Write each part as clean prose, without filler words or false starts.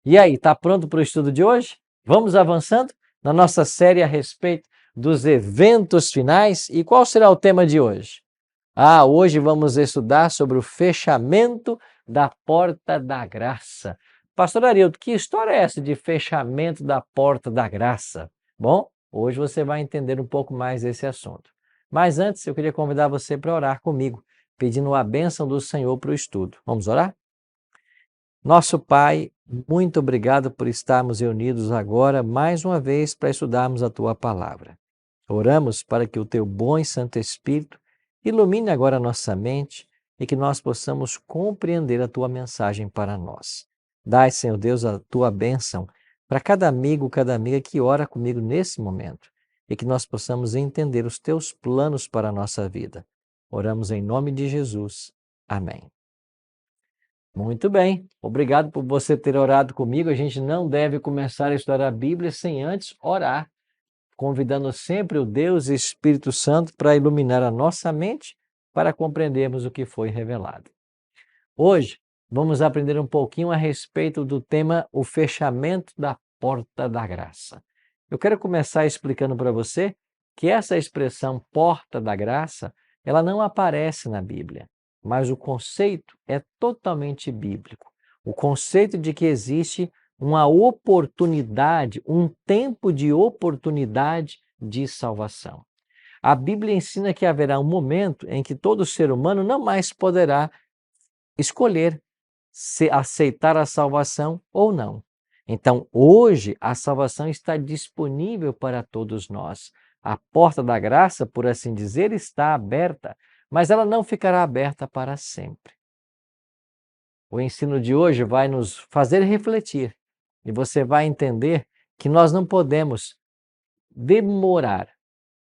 E aí, está pronto para o estudo de hoje? Vamos avançando na nossa série a respeito dos eventos finais. E qual será o tema de hoje? Hoje vamos estudar sobre o fechamento da porta da graça. Pastor Arildo, que história é essa de fechamento da porta da graça? Bom, hoje você vai entender um pouco mais desse assunto. Mas antes, eu queria convidar você para orar comigo, pedindo a bênção do Senhor para o estudo. Vamos orar? Nosso Pai, muito obrigado por estarmos reunidos agora mais uma vez para estudarmos a Tua Palavra. Oramos para que o Teu bom e Santo Espírito ilumine agora a nossa mente e que nós possamos compreender a Tua mensagem para nós. Dai, Senhor Deus, a Tua bênção para cada amigo, cada amiga que ora comigo nesse momento e que nós possamos entender os Teus planos para a nossa vida. Oramos em nome de Jesus. Amém. Muito bem, obrigado por você ter orado comigo. A gente não deve começar a estudar a Bíblia sem antes orar, convidando sempre o Deus e Espírito Santo para iluminar a nossa mente para compreendermos o que foi revelado. Hoje vamos aprender um pouquinho a respeito do tema o fechamento da porta da graça. Eu quero começar explicando para você que essa expressão porta da graça, ela não aparece na Bíblia. Mas o conceito é totalmente bíblico. O conceito de que existe uma oportunidade, um tempo de oportunidade de salvação. A Bíblia ensina que haverá um momento em que todo ser humano não mais poderá escolher se aceitar a salvação ou não. Então, hoje, a salvação está disponível para todos nós. A porta da graça, por assim dizer, está aberta, mas ela não ficará aberta para sempre. O ensino de hoje vai nos fazer refletir e você vai entender que nós não podemos demorar,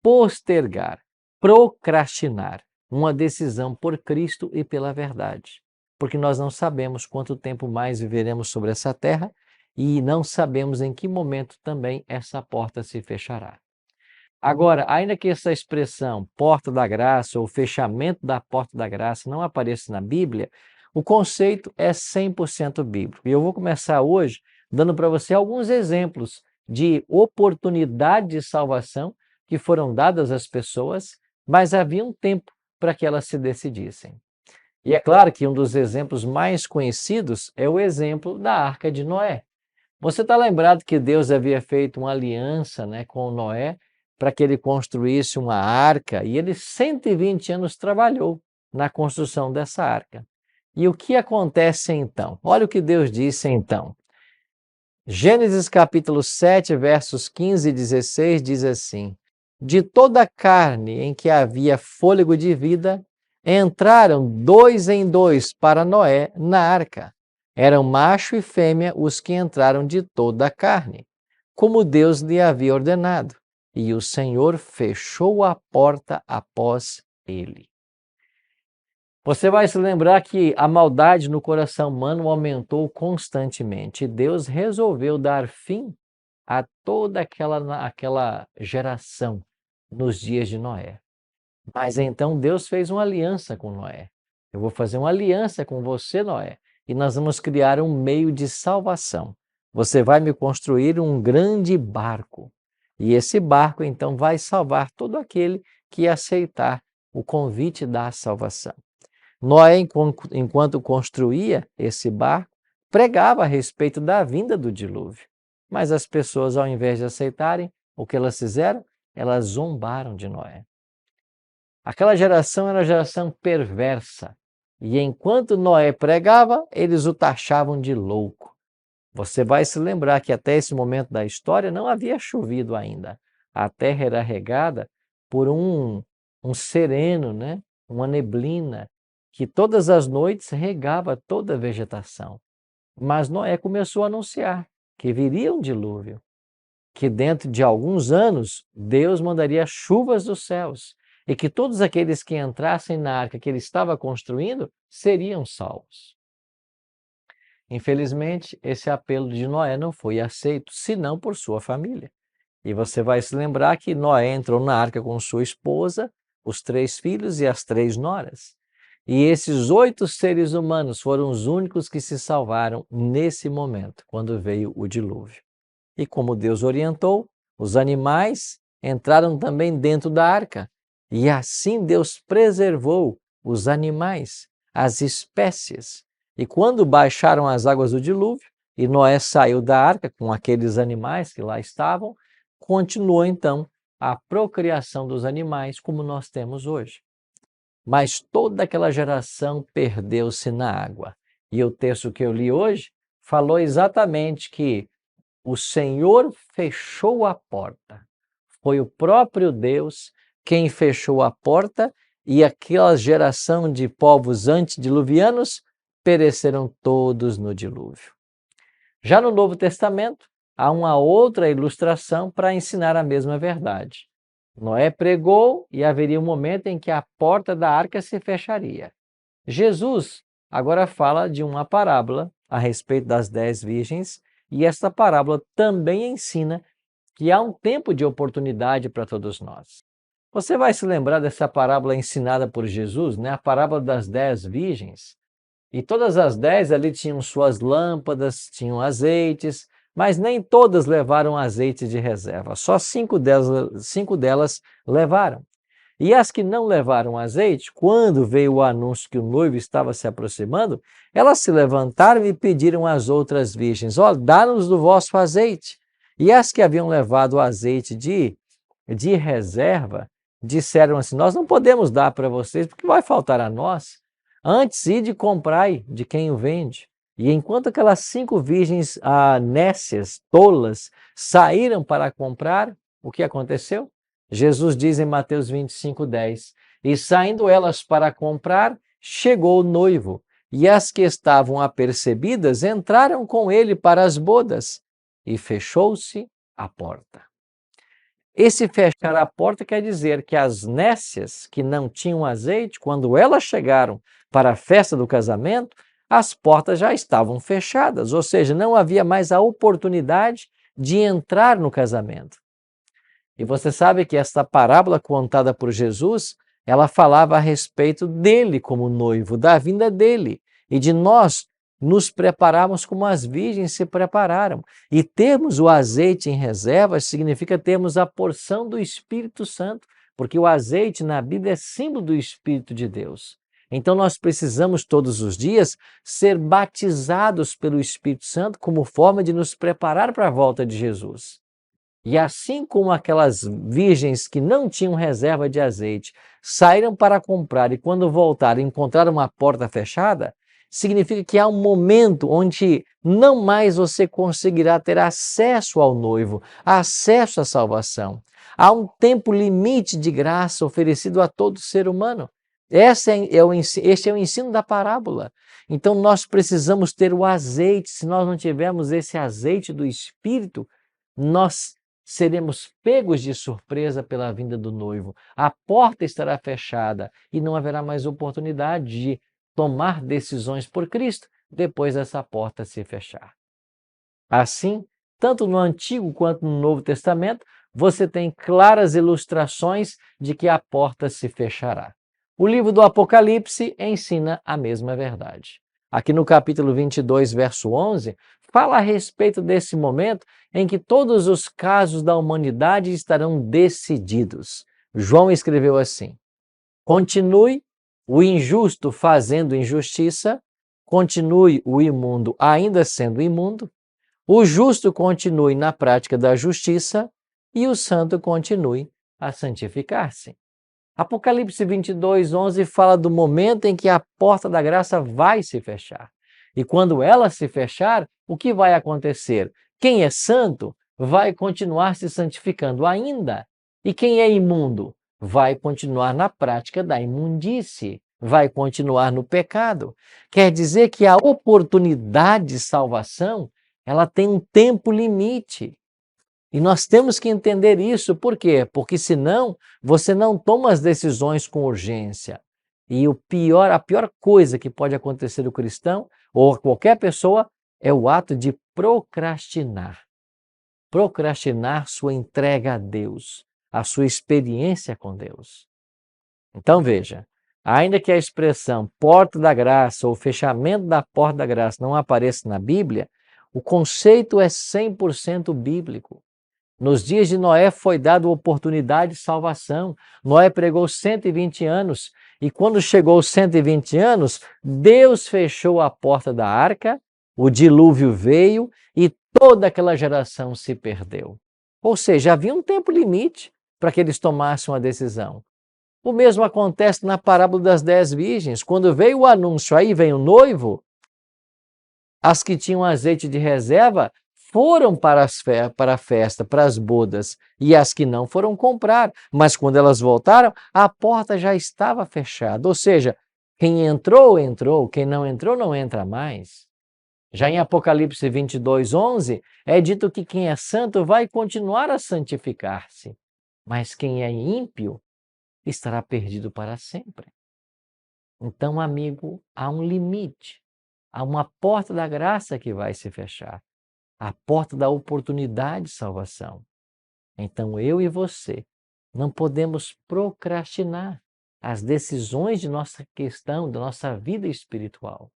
postergar, procrastinar uma decisão por Cristo e pela verdade, porque nós não sabemos quanto tempo mais viveremos sobre essa terra e não sabemos em que momento também essa porta se fechará. Agora, ainda que essa expressão porta da graça ou fechamento da porta da graça não apareça na Bíblia, o conceito é 100% bíblico. E eu vou começar hoje dando para você alguns exemplos de oportunidade de salvação que foram dadas às pessoas, mas havia um tempo para que elas se decidissem. E é claro que um dos exemplos mais conhecidos é o exemplo da Arca de Noé. Você está lembrado que Deus havia feito uma aliança, com Noé para que ele construísse uma arca e ele 120 anos trabalhou na construção dessa arca. E o que acontece então? Olha o que Deus disse então. Gênesis capítulo 7, versos 15 e 16 diz assim: de toda a carne em que havia fôlego de vida, entraram 2 em 2 para Noé na arca. Eram macho e fêmea os que entraram de toda a carne, como Deus lhe havia ordenado. E o Senhor fechou a porta após ele. Você vai se lembrar que a maldade no coração humano aumentou constantemente. Deus resolveu dar fim a toda aquela geração nos dias de Noé. Mas então Deus fez uma aliança com Noé. Eu vou fazer uma aliança com você, Noé, e nós vamos criar um meio de salvação. Você vai me construir um grande barco. E esse barco, então, vai salvar todo aquele que aceitar o convite da salvação. Noé, enquanto construía esse barco, pregava a respeito da vinda do dilúvio. Mas as pessoas, ao invés de aceitarem, o que elas fizeram? Elas zombaram de Noé. Aquela geração era uma geração perversa. E enquanto Noé pregava, eles o taxavam de louco. Você vai se lembrar que até esse momento da história não havia chovido ainda. A terra era regada por um sereno, uma neblina, que todas as noites regava toda a vegetação. Mas Noé começou a anunciar que viria um dilúvio, que dentro de alguns anos Deus mandaria chuvas dos céus e que todos aqueles que entrassem na arca que ele estava construindo seriam salvos. Infelizmente, esse apelo de Noé não foi aceito, senão por sua família. E você vai se lembrar que Noé entrou na arca com sua esposa, os 3 filhos e as 3 noras. E esses 8 seres humanos foram os únicos que se salvaram nesse momento, quando veio o dilúvio. E como Deus orientou, os animais entraram também dentro da arca. E assim Deus preservou os animais, as espécies. E quando baixaram as águas do dilúvio, e Noé saiu da arca com aqueles animais que lá estavam, continuou então a procriação dos animais como nós temos hoje. Mas toda aquela geração perdeu-se na água. E o texto que eu li hoje falou exatamente que o Senhor fechou a porta. Foi o próprio Deus quem fechou a porta e aquela geração de povos antediluvianos pereceram todos no dilúvio. Já no Novo Testamento, há uma outra ilustração para ensinar a mesma verdade. Noé pregou e haveria um momento em que a porta da arca se fecharia. Jesus agora fala de uma parábola a respeito das 10 virgens, e esta parábola também ensina que há um tempo de oportunidade para todos nós. Você vai se lembrar dessa parábola ensinada por Jesus, né? A parábola das 10 virgens. E todas as 10 ali tinham suas lâmpadas, tinham azeites, mas nem todas levaram azeite de reserva. Só 5 delas levaram. E as que não levaram azeite, quando veio o anúncio que o noivo estava se aproximando, elas se levantaram e pediram às outras virgens: ó, dá-nos do vosso azeite. E as que haviam levado o azeite de reserva, disseram assim: nós não podemos dar para vocês, porque vai faltar a nós. Antes, ide comprai de quem o vende. E enquanto aquelas 5 virgens nécias, tolas, saíram para comprar, o que aconteceu? Jesus diz em Mateus 25:10, e saindo elas para comprar, chegou o noivo, e as que estavam apercebidas entraram com ele para as bodas, e fechou-se a porta. Esse fechar a porta quer dizer que as nécias que não tinham azeite, quando elas chegaram para a festa do casamento, as portas já estavam fechadas, ou seja, não havia mais a oportunidade de entrar no casamento. E você sabe que esta parábola contada por Jesus, ela falava a respeito dele como noivo, da vinda dele, e de nós nos prepararmos como as virgens se prepararam. E termos o azeite em reserva significa termos a porção do Espírito Santo, porque o azeite na Bíblia é símbolo do Espírito de Deus. Então nós precisamos todos os dias ser batizados pelo Espírito Santo como forma de nos preparar para a volta de Jesus. E assim como aquelas virgens que não tinham reserva de azeite saíram para comprar e quando voltaram encontraram uma porta fechada, significa que há um momento onde não mais você conseguirá ter acesso ao noivo, acesso à salvação. Há um tempo limite de graça oferecido a todo ser humano. Este é o ensino da parábola. Então nós precisamos ter o azeite. Se nós não tivermos esse azeite do Espírito, nós seremos pegos de surpresa pela vinda do noivo. A porta estará fechada e não haverá mais oportunidade de tomar decisões por Cristo depois dessa porta se fechar. Assim, tanto no Antigo quanto no Novo Testamento, você tem claras ilustrações de que a porta se fechará. O livro do Apocalipse ensina a mesma verdade. Aqui no capítulo 22, verso 11, fala a respeito desse momento em que todos os casos da humanidade estarão decididos. João escreveu assim: continue o injusto fazendo injustiça, continue o imundo ainda sendo imundo, o justo continue na prática da justiça e o santo continue a santificar-se. Apocalipse 22, 11 fala do momento em que a porta da graça vai se fechar. E quando ela se fechar, o que vai acontecer? Quem é santo vai continuar se santificando ainda. E quem é imundo vai continuar na prática da imundície, vai continuar no pecado. Quer dizer que a oportunidade de salvação, ela tem um tempo limite. E nós temos que entender isso. Por quê? Porque senão você não toma as decisões com urgência. E a pior coisa que pode acontecer ao cristão ou a qualquer pessoa é o ato de procrastinar. Procrastinar sua entrega a Deus, a sua experiência com Deus. Então veja, Ainda que a expressão porta da graça ou fechamento da porta da graça não apareça na Bíblia, o conceito é 100% bíblico. Nos dias de Noé foi dada oportunidade de salvação. Noé pregou 120 anos e quando chegou os 120 anos, Deus fechou a porta da arca, o dilúvio veio e toda aquela geração se perdeu. Ou seja, havia um tempo limite para que eles tomassem uma decisão. O mesmo acontece na parábola das 10 virgens. Quando veio o anúncio, aí vem o noivo, as que tinham azeite de reserva foram para a festa, para as bodas, e as que não foram comprar. Mas quando elas voltaram, a porta já estava fechada. Ou seja, quem entrou, entrou, quem não entrou, não entra mais. Já em Apocalipse 22:11, é dito que quem é santo vai continuar a santificar-se, mas quem é ímpio estará perdido para sempre. Então, amigo, há um limite, há uma porta da graça que vai se fechar, a porta da oportunidade de salvação. Então, eu e você não podemos procrastinar as decisões de nossa questão, da nossa vida espiritual.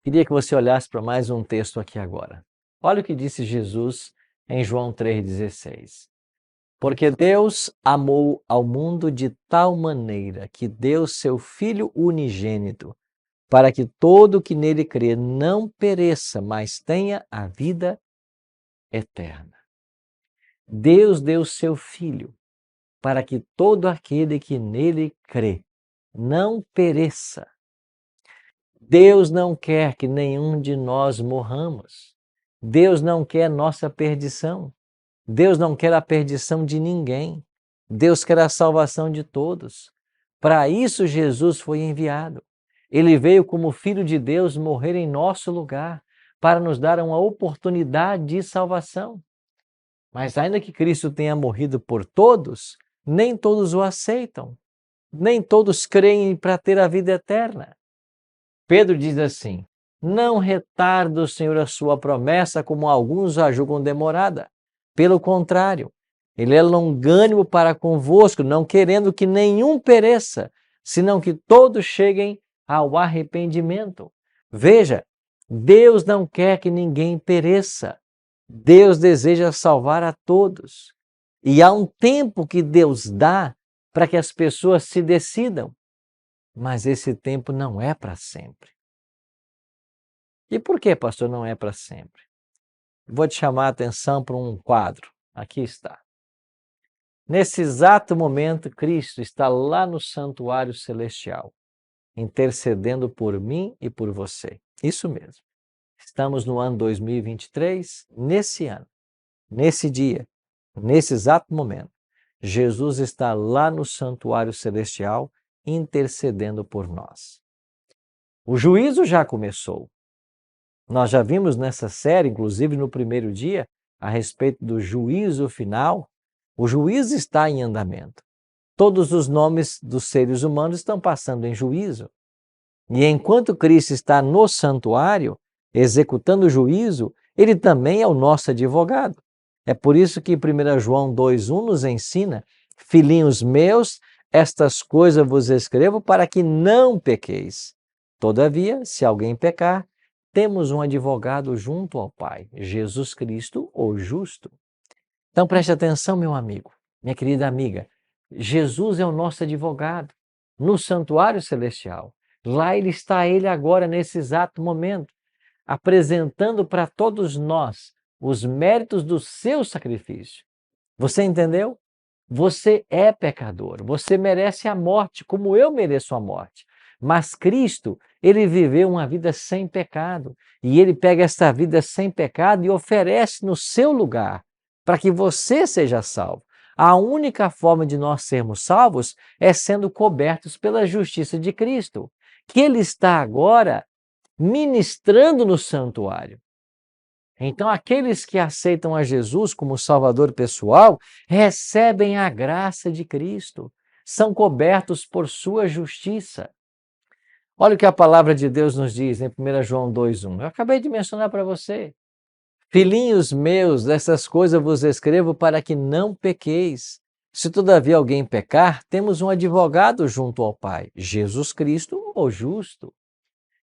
Queria que você olhasse para mais um texto aqui agora. Olha o que disse Jesus em João 3,16. Porque Deus amou ao mundo de tal maneira que deu seu Filho unigênito, para que todo que nele crê não pereça, mas tenha a vida eterna. Deus deu seu Filho para que todo aquele que nele crê não pereça. Deus não quer que nenhum de nós morramos. Deus não quer nossa perdição. Deus não quer a perdição de ninguém. Deus quer a salvação de todos. Para isso Jesus foi enviado. Ele veio como Filho de Deus morrer em nosso lugar, para nos dar uma oportunidade de salvação. Mas ainda que Cristo tenha morrido por todos, nem todos o aceitam. Nem todos creem para ter a vida eterna. Pedro diz assim: não retarda o Senhor a sua promessa, como alguns a julgam demorada. Pelo contrário, ele é longânimo para convosco, não querendo que nenhum pereça, senão que todos cheguem ao arrependimento. Veja, Deus não quer que ninguém pereça. Deus deseja salvar a todos. E há um tempo que Deus dá para que as pessoas se decidam. Mas esse tempo não é para sempre. E por que, pastor, não é para sempre? Vou te chamar a atenção para um quadro. Aqui está. Nesse exato momento, Cristo está lá no santuário celestial, intercedendo por mim e por você. Isso mesmo. Estamos no ano 2023, nesse ano, nesse dia, nesse exato momento. Jesus está lá no santuário celestial, intercedendo por nós. O juízo já começou. Nós já vimos nessa série, inclusive no primeiro dia, a respeito do juízo final. O juízo está em andamento. Todos os nomes dos seres humanos estão passando em juízo. E enquanto Cristo está no santuário, executando o juízo, ele também é o nosso advogado. É por isso que 1 João 2,1 nos ensina: filhinhos meus, estas coisas vos escrevo para que não pequeis. Todavia, se alguém pecar, temos um advogado junto ao Pai, Jesus Cristo, o justo. Então preste atenção, meu amigo, minha querida amiga. Jesus é o nosso advogado no santuário celestial. Lá está ele agora, nesse exato momento, apresentando para todos nós os méritos do seu sacrifício. Você entendeu? Você é pecador, você merece a morte, como eu mereço a morte. Mas Cristo, ele viveu uma vida sem pecado, e ele pega esta vida sem pecado e oferece no seu lugar, para que você seja salvo. A única forma de nós sermos salvos é sendo cobertos pela justiça de Cristo, que ele está agora ministrando no santuário. Então, aqueles que aceitam a Jesus como Salvador pessoal recebem a graça de Cristo, são cobertos por sua justiça. Olha o que a palavra de Deus nos diz em 1 João 2,1. Eu acabei de mencionar para você. Filhinhos meus, dessas coisas vos escrevo para que não pequeis. Se todavia alguém pecar, temos um advogado junto ao Pai, Jesus Cristo, o justo.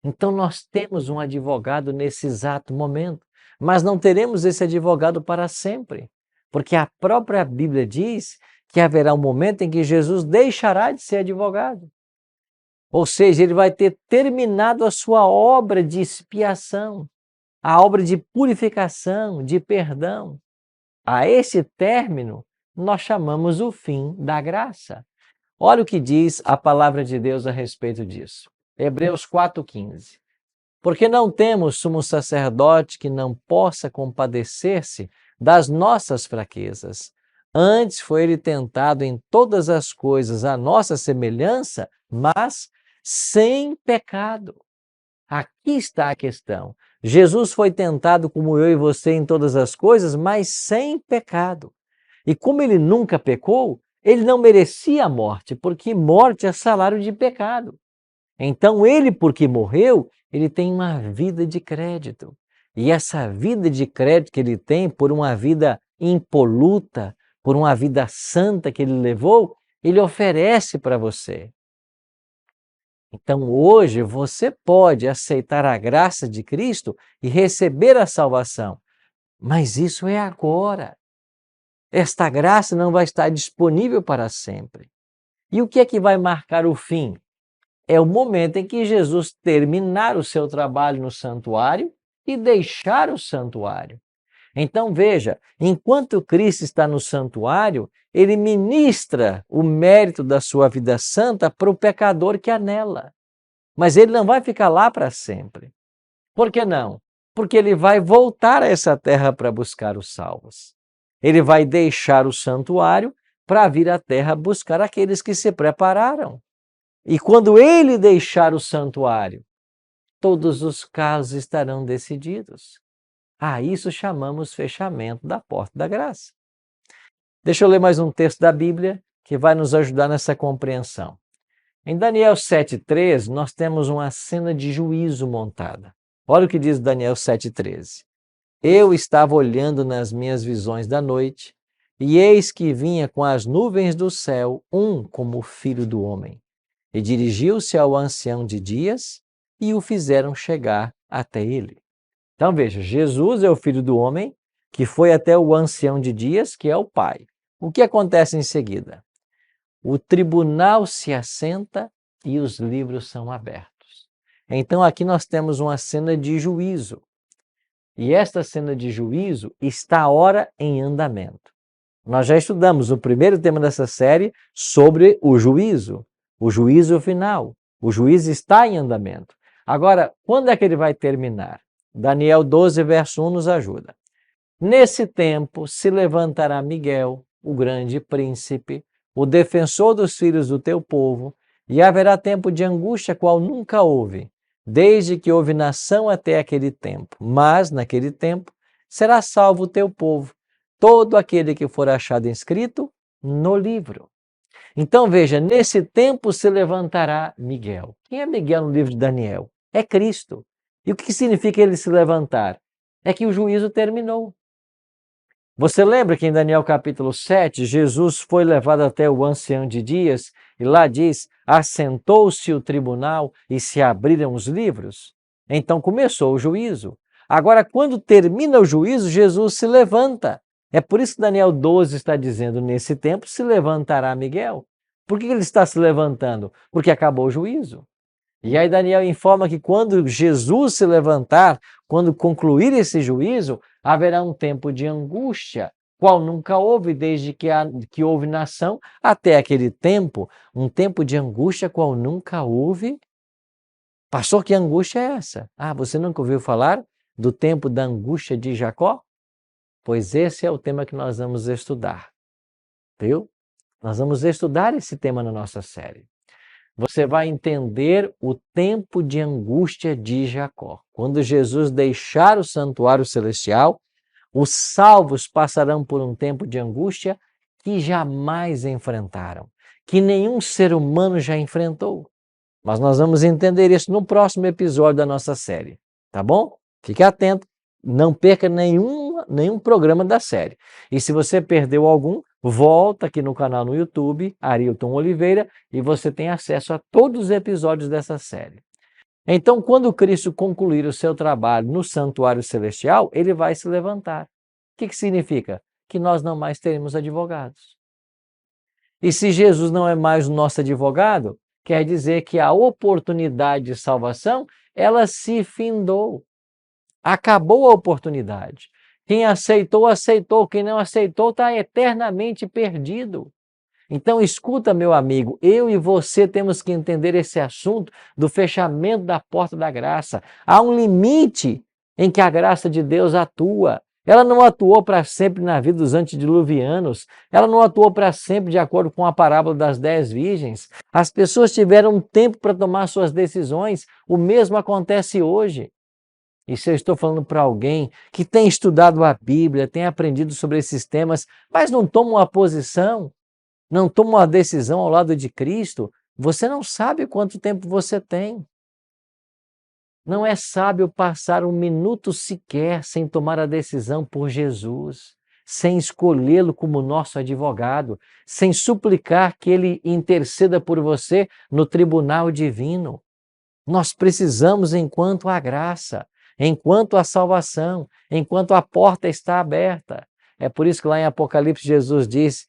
Então nós temos um advogado nesse exato momento, mas não teremos esse advogado para sempre, porque a própria Bíblia diz que haverá um momento em que Jesus deixará de ser advogado. Ou seja, ele vai ter terminado a sua obra de expiação, a obra de purificação, de perdão. A esse término, nós chamamos o fim da graça. Olha o que diz a palavra de Deus a respeito disso. Hebreus 4,15. Porque não temos sumo sacerdote que não possa compadecer-se das nossas fraquezas. Antes foi ele tentado em todas as coisas à nossa semelhança, mas sem pecado. Aqui está a questão. Jesus foi tentado como eu e você em todas as coisas, mas sem pecado. E como ele nunca pecou, ele não merecia a morte, porque morte é salário de pecado. Então ele, porque morreu, ele tem uma vida de crédito. E essa vida de crédito que ele tem por uma vida impoluta, por uma vida santa que ele levou, ele oferece para você. Então hoje você pode aceitar a graça de Cristo e receber a salvação, mas isso é agora. Esta graça não vai estar disponível para sempre. E o que é que vai marcar o fim? É o momento em que Jesus terminar o seu trabalho no santuário e deixar o santuário. Então veja, enquanto Cristo está no santuário, ele ministra o mérito da sua vida santa para o pecador que anela. Mas ele não vai ficar lá para sempre. Por que não? Porque ele vai voltar a essa terra para buscar os salvos. Ele vai deixar o santuário para vir à terra buscar aqueles que se prepararam. E quando ele deixar o santuário, todos os casos estarão decididos. A isso chamamos fechamento da porta da graça. Deixa eu ler mais um texto da Bíblia que vai nos ajudar nessa compreensão. Em Daniel 7,13, nós temos uma cena de juízo montada. Olha o que diz Daniel 7,13. Eu estava olhando nas minhas visões da noite, e eis que vinha com as nuvens do céu um como o filho do homem. E dirigiu-se ao ancião de dias e o fizeram chegar até ele. Então veja, Jesus é o filho do homem que foi até o ancião de dias, que é o Pai. O que acontece em seguida? O tribunal se assenta e os livros são abertos. Então aqui nós temos uma cena de juízo. E esta cena de juízo está ora em andamento. Nós já estudamos o primeiro tema dessa série sobre o juízo final. O juízo está em andamento. Agora, quando é que ele vai terminar? Daniel 12, verso 1 nos ajuda. Nesse tempo se levantará Miguel, o grande príncipe, o defensor dos filhos do teu povo, e haverá tempo de angústia qual nunca houve, desde que houve nação até aquele tempo. Mas, naquele tempo, será salvo o teu povo, todo aquele que for achado inscrito no livro. Então veja, nesse tempo se levantará Miguel. Quem é Miguel no livro de Daniel? É Cristo. E o que significa ele se levantar? É que o juízo terminou. Você lembra que em Daniel capítulo 7, Jesus foi levado até o ancião de dias e lá diz, assentou-se o tribunal e se abriram os livros? Então começou o juízo. Agora, quando termina o juízo, Jesus se levanta. É por isso que Daniel 12 está dizendo, nesse tempo se levantará Miguel. Por que ele está se levantando? Porque acabou o juízo. E aí Daniel informa que quando Jesus se levantar, quando concluir esse juízo, haverá um tempo de angústia, qual nunca houve desde que houve nação até aquele tempo. Um tempo de angústia qual nunca houve. Pastor, que angústia é essa? Ah, você nunca ouviu falar do tempo da angústia de Jacó? Pois esse é o tema que nós vamos estudar, viu? Nós vamos estudar esse tema na nossa série. Você vai entender o tempo de angústia de Jacó. Quando Jesus deixar o santuário celestial, os salvos passarão por um tempo de angústia que jamais enfrentaram, que nenhum ser humano já enfrentou. Mas nós vamos entender isso no próximo episódio da nossa série, tá bom? Fique atento, não perca nenhuma nenhum programa da série. E se você perdeu algum, volta aqui no canal no YouTube, Arilton Oliveira, e você tem acesso a todos os episódios dessa série. Então, quando Cristo concluir o seu trabalho no santuário celestial, ele vai se levantar. O que significa? Que nós não mais teremos advogados. E se Jesus não é mais o nosso advogado, quer dizer que a oportunidade de salvação, ela se findou. Acabou a oportunidade. Quem aceitou, aceitou. Quem não aceitou, está eternamente perdido. Então, escuta, meu amigo, eu e você temos que entender esse assunto do fechamento da porta da graça. Há um limite em que a graça de Deus atua. Ela não atuou para sempre na vida dos antediluvianos. Ela não atuou para sempre de acordo com a parábola das 10 virgens. As pessoas tiveram tempo para tomar suas decisões. O mesmo acontece hoje. E se eu estou falando para alguém que tem estudado a Bíblia, tem aprendido sobre esses temas, mas não toma uma posição, não toma uma decisão ao lado de Cristo, você não sabe quanto tempo você tem. Não é sábio passar um minuto sequer sem tomar a decisão por Jesus, sem escolhê-lo como nosso advogado, sem suplicar que ele interceda por você no tribunal divino. Nós precisamos, enquanto há graça, enquanto há salvação, enquanto a porta está aberta. É por isso que lá em Apocalipse Jesus diz: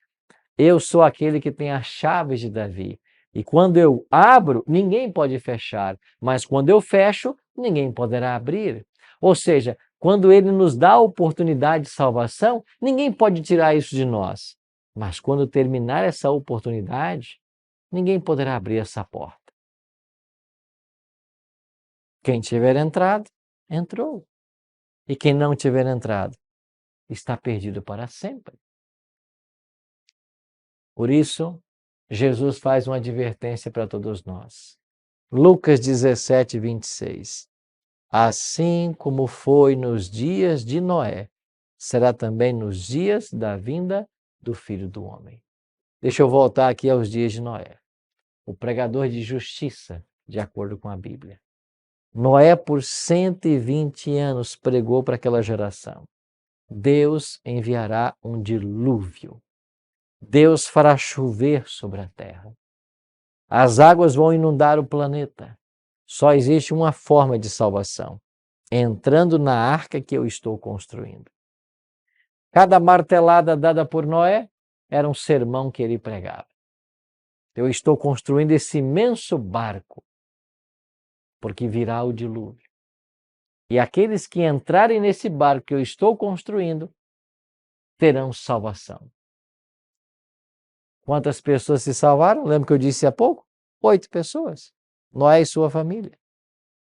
eu sou aquele que tem as chaves de Davi. E quando eu abro, ninguém pode fechar. Mas quando eu fecho, ninguém poderá abrir. Ou seja, quando ele nos dá a oportunidade de salvação, ninguém pode tirar isso de nós. Mas quando terminar essa oportunidade, ninguém poderá abrir essa porta. Quem tiver entrado, entrou. E quem não tiver entrado, está perdido para sempre. Por isso, Jesus faz uma advertência para todos nós. Lucas 17, 26. Assim como foi nos dias de Noé, será também nos dias da vinda do Filho do Homem. Deixa eu voltar aqui aos dias de Noé. O pregador de justiça, de acordo com a Bíblia. Noé, por 120 anos, pregou para aquela geração. Deus enviará um dilúvio. Deus fará chover sobre a terra. As águas vão inundar o planeta. Só existe uma forma de salvação: entrando na arca que eu estou construindo. Cada martelada dada por Noé era um sermão que ele pregava. Eu estou construindo esse imenso barco, porque virá o dilúvio. E aqueles que entrarem nesse barco que eu estou construindo terão salvação. Quantas pessoas se salvaram? Lembra que eu disse há pouco? 8 pessoas. Noé e sua família.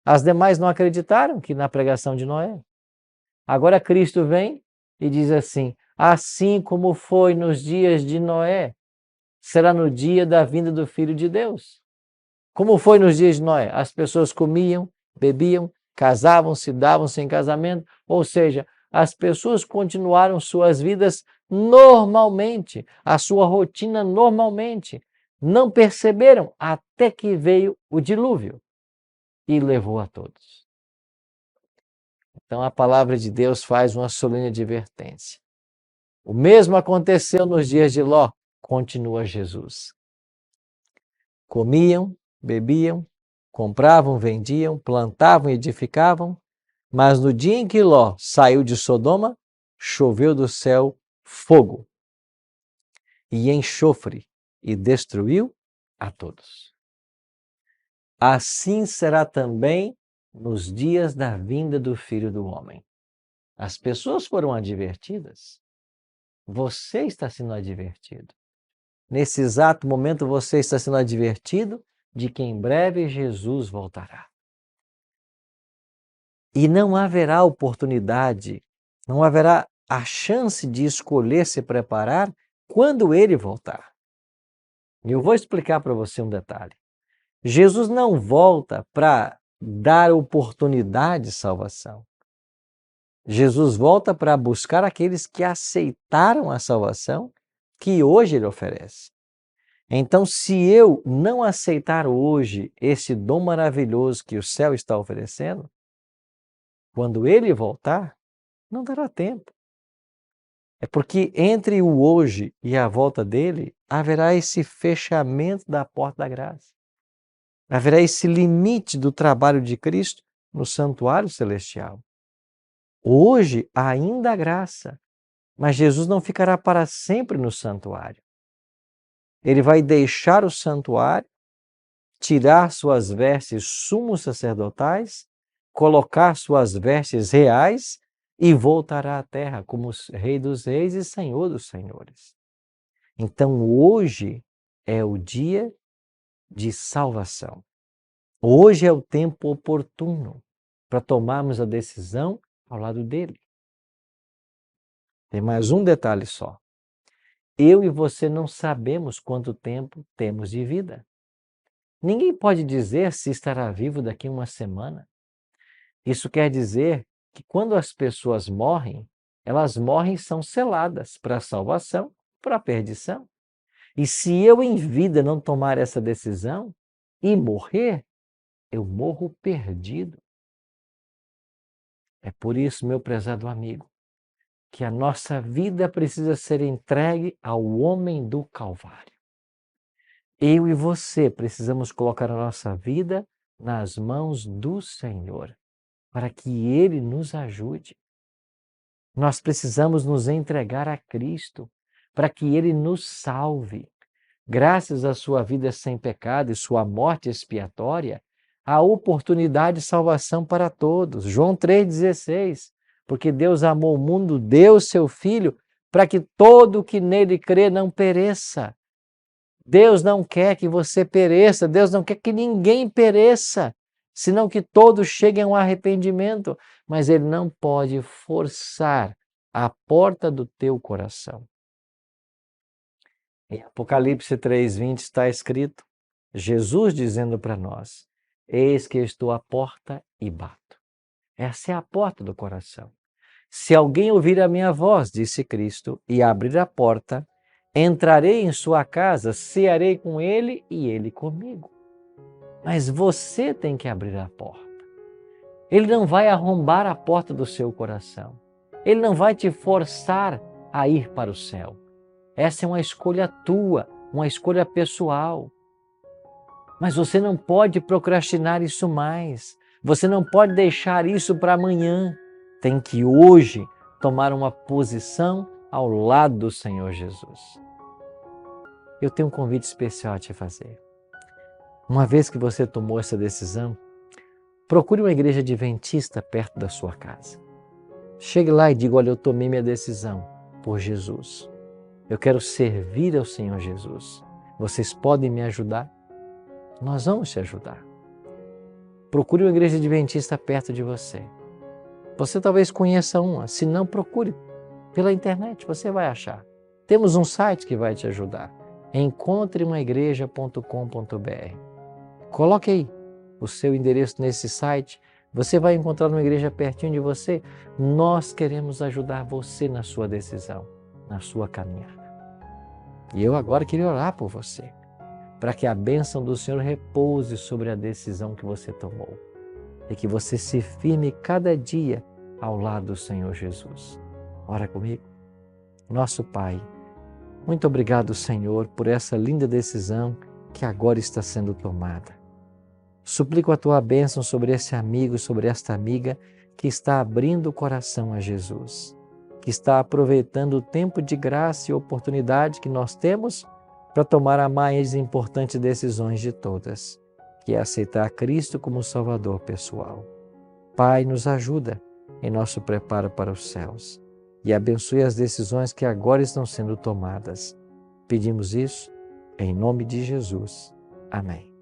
As demais não acreditaram que na pregação de Noé. Agora Cristo vem e diz assim: assim como foi nos dias de Noé, será no dia da vinda do Filho de Deus. Como foi nos dias de Noé? As pessoas comiam, bebiam, casavam-se, davam-se em casamento, ou seja, as pessoas continuaram suas vidas normalmente, a sua rotina normalmente. Não perceberam até que veio o dilúvio e levou a todos. Então a palavra de Deus faz uma solene advertência. O mesmo aconteceu nos dias de Ló, continua Jesus. Comiam, bebiam, compravam, vendiam, plantavam e edificavam, mas no dia em que Ló saiu de Sodoma, choveu do céu fogo e enxofre e destruiu a todos. Assim será também nos dias da vinda do Filho do Homem. As pessoas foram advertidas. Você está sendo advertido. Nesse exato momento você está sendo advertido de que em breve Jesus voltará. E não haverá oportunidade, não haverá a chance de escolher se preparar quando ele voltar. E eu vou explicar para você um detalhe. Jesus não volta para dar oportunidade de salvação. Jesus volta para buscar aqueles que aceitaram a salvação que hoje ele oferece. Então, se eu não aceitar hoje esse dom maravilhoso que o céu está oferecendo, quando ele voltar, não dará tempo. É porque entre o hoje e a volta dele, haverá esse fechamento da porta da graça. Haverá esse limite do trabalho de Cristo no santuário celestial. Hoje ainda há graça, mas Jesus não ficará para sempre no santuário. Ele vai deixar o santuário, tirar suas vestes sumos sacerdotais, colocar suas vestes reais e voltará à terra como Rei dos Reis e Senhor dos Senhores. Então hoje é o dia de salvação. Hoje é o tempo oportuno para tomarmos a decisão ao lado dele. Tem mais um detalhe só. Eu e você não sabemos quanto tempo temos de vida. Ninguém pode dizer se estará vivo daqui a uma semana. Isso quer dizer que quando as pessoas morrem, elas morrem e são seladas para a salvação, para a perdição. E se eu em vida não tomar essa decisão e morrer, eu morro perdido. É por isso, meu prezado amigo, que a nossa vida precisa ser entregue ao homem do Calvário. Eu e você precisamos colocar a nossa vida nas mãos do Senhor, para que Ele nos ajude. Nós precisamos nos entregar a Cristo, para que Ele nos salve. Graças à sua vida sem pecado e sua morte expiatória, há oportunidade de salvação para todos. João 3,16. Porque Deus amou o mundo, deu seu Filho, para que todo o que nele crê não pereça. Deus não quer que você pereça, Deus não quer que ninguém pereça, senão que todos cheguem ao arrependimento, mas Ele não pode forçar a porta do teu coração. Em Apocalipse 3,20 está escrito, Jesus dizendo para nós, eis que eu estou à porta e bato. Essa é a porta do coração. Se alguém ouvir a minha voz, disse Cristo, e abrir a porta, entrarei em sua casa, cearei com ele e ele comigo. Mas você tem que abrir a porta. Ele não vai arrombar a porta do seu coração. Ele não vai te forçar a ir para o céu. Essa é uma escolha tua, uma escolha pessoal. Mas você não pode procrastinar isso mais. Você não pode deixar isso para amanhã. Tem que hoje tomar uma posição ao lado do Senhor Jesus. Eu tenho um convite especial a te fazer. Uma vez que você tomou essa decisão, procure uma igreja adventista perto da sua casa. Chegue lá e diga, olha, eu tomei minha decisão por Jesus. Eu quero servir ao Senhor Jesus. Vocês podem me ajudar? Nós vamos te ajudar. Procure uma igreja adventista perto de você. Você talvez conheça uma, se não, procure pela internet, você vai achar. Temos um site que vai te ajudar. encontreumaigreja.com.br. Coloque aí o seu endereço nesse site, você vai encontrar uma igreja pertinho de você. Nós queremos ajudar você na sua decisão, na sua caminhada. E eu agora queria orar por você, para que a bênção do Senhor repouse sobre a decisão que você tomou e que você se firme cada dia ao lado do Senhor Jesus. Ora comigo. Nosso Pai, muito obrigado, Senhor, por essa linda decisão que agora está sendo tomada. Suplico a Tua bênção sobre esse amigo, sobre esta amiga que está abrindo o coração a Jesus, que está aproveitando o tempo de graça e oportunidade que nós temos para tomar a mais importante decisões de todas, que é aceitar Cristo como Salvador pessoal. Pai, nos ajuda em nosso preparo para os céus e abençoe as decisões que agora estão sendo tomadas. Pedimos isso em nome de Jesus. Amém.